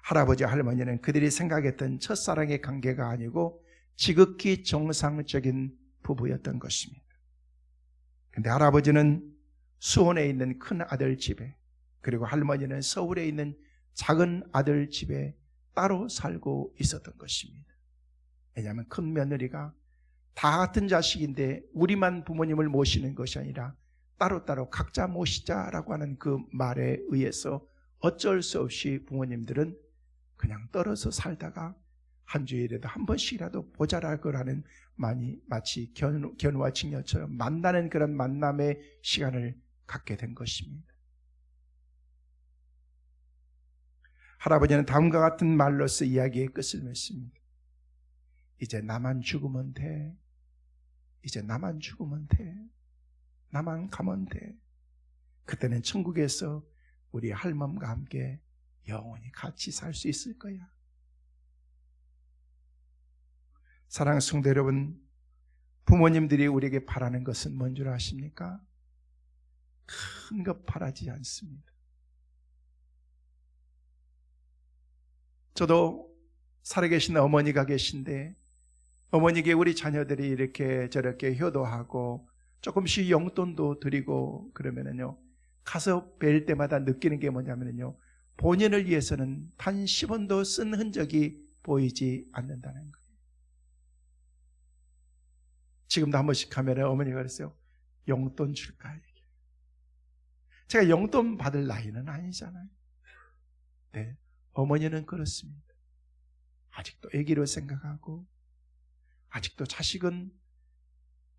할아버지 할머니는 그들이 생각했던 첫사랑의 관계가 아니고 지극히 정상적인 부부였던 것입니다. 그런데 할아버지는 수원에 있는 큰 아들 집에, 그리고 할머니는 서울에 있는 작은 아들 집에 따로 살고 있었던 것입니다. 왜냐하면 큰 며느리가 다 같은 자식인데 우리만 부모님을 모시는 것이 아니라 따로따로 각자 모시자라고 하는 그 말에 의해서 어쩔 수 없이 부모님들은 그냥 떨어져 살다가 한 주일에도 한 번씩이라도 보자라고 하는 마치 견우와 직녀처럼 만나는 그런 만남의 시간을 갖게 된 것입니다. 할아버지는 다음과 같은 말로서 이야기의 끝을 맺습니다. 이제 나만 죽으면 돼. 이제 나만 죽으면 돼. 나만 가면 돼. 그때는 천국에서 우리 할멈과 함께 영원히 같이 살 수 있을 거야. 사랑하는 성도 여러분, 부모님들이 우리에게 바라는 것은 뭔 줄 아십니까? 큰 것 바라지 않습니다. 저도 살아계신 어머니가 계신데 어머니에게 우리 자녀들이 이렇게 저렇게 효도하고 조금씩 용돈도 드리고 그러면은요, 가서 뵐 때마다 느끼는 게 뭐냐면요, 본인을 위해서는 단 10원도 쓴 흔적이 보이지 않는다는 거예요. 지금도 한 번씩 가면 어머니가 그랬어요. 용돈 줄까? 제가 용돈 받을 나이는 아니잖아요. 네, 어머니는 그렇습니다. 아직도 아기로 생각하고 아직도 자식은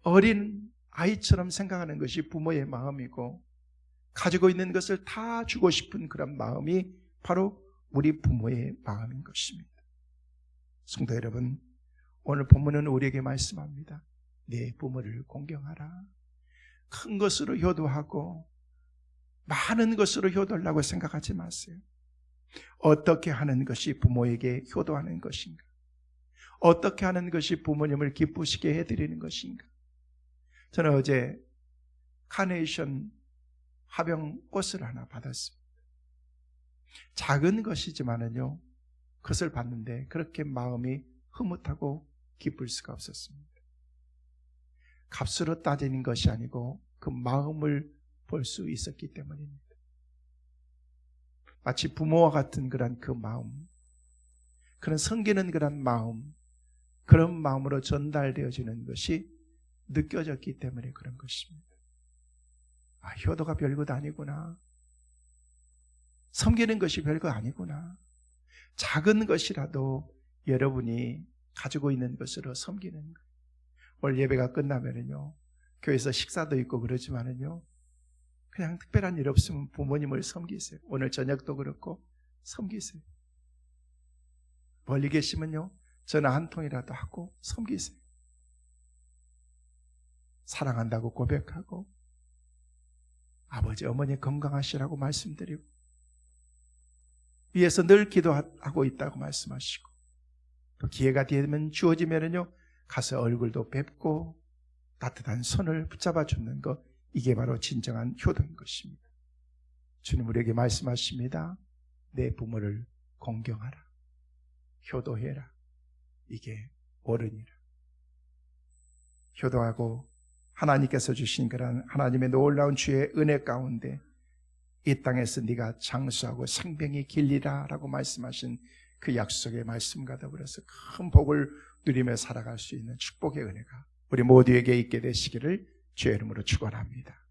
어린 아이처럼 생각하는 것이 부모의 마음이고 가지고 있는 것을 다 주고 싶은 그런 마음이 바로 우리 부모의 마음인 것입니다. 성도 여러분, 오늘 본문은 우리에게 말씀합니다. 네 부모를 공경하라. 큰 것으로 효도하고 많은 것으로 효도하려고 생각하지 마세요. 어떻게 하는 것이 부모에게 효도하는 것인가? 어떻게 하는 것이 부모님을 기쁘시게 해드리는 것인가? 저는 어제 카네이션 화병 꽃을 하나 받았습니다. 작은 것이지만은요, 그것을 봤는데 그렇게 마음이 흐뭇하고 기쁠 수가 없었습니다. 값으로 따지는 것이 아니고 그 마음을 볼 수 있었기 때문입니다. 마치 부모와 같은 그런 그 마음, 그런 섬기는 그런 마음, 그런 마음으로 전달되어지는 것이 느껴졌기 때문에 그런 것입니다. 아, 효도가 별것 아니구나. 섬기는 것이 별거 아니구나. 작은 것이라도 여러분이 가지고 있는 것으로 섬기는 거예요. 오늘 예배가 끝나면은요, 교회에서 식사도 있고 그러지만은요, 그냥 특별한 일 없으면 부모님을 섬기세요. 오늘 저녁도 그렇고 섬기세요. 멀리 계시면요, 전화 한 통이라도 하고 섬기세요. 사랑한다고 고백하고 아버지 어머니 건강하시라고 말씀드리고 위에서 늘 기도하고 있다고 말씀하시고 또 기회가 되면 주어지면은요 가서 얼굴도 뵙고 따뜻한 손을 붙잡아 주는 것, 이게 바로 진정한 효도인 것입니다. 주님 우리에게 말씀하십니다. 내 부모를 공경하라, 효도해라. 이게 옳으니라. 효도하고 하나님께서 주신 그런 하나님의 놀라운 주의 은혜 가운데 이 땅에서 네가 장수하고 생명이 길리라 라고 말씀하신 그 약속의 말씀과 더불어서 큰 복을 누리며 살아갈 수 있는 축복의 은혜가 우리 모두에게 있게 되시기를 주의 이름으로 축원합니다.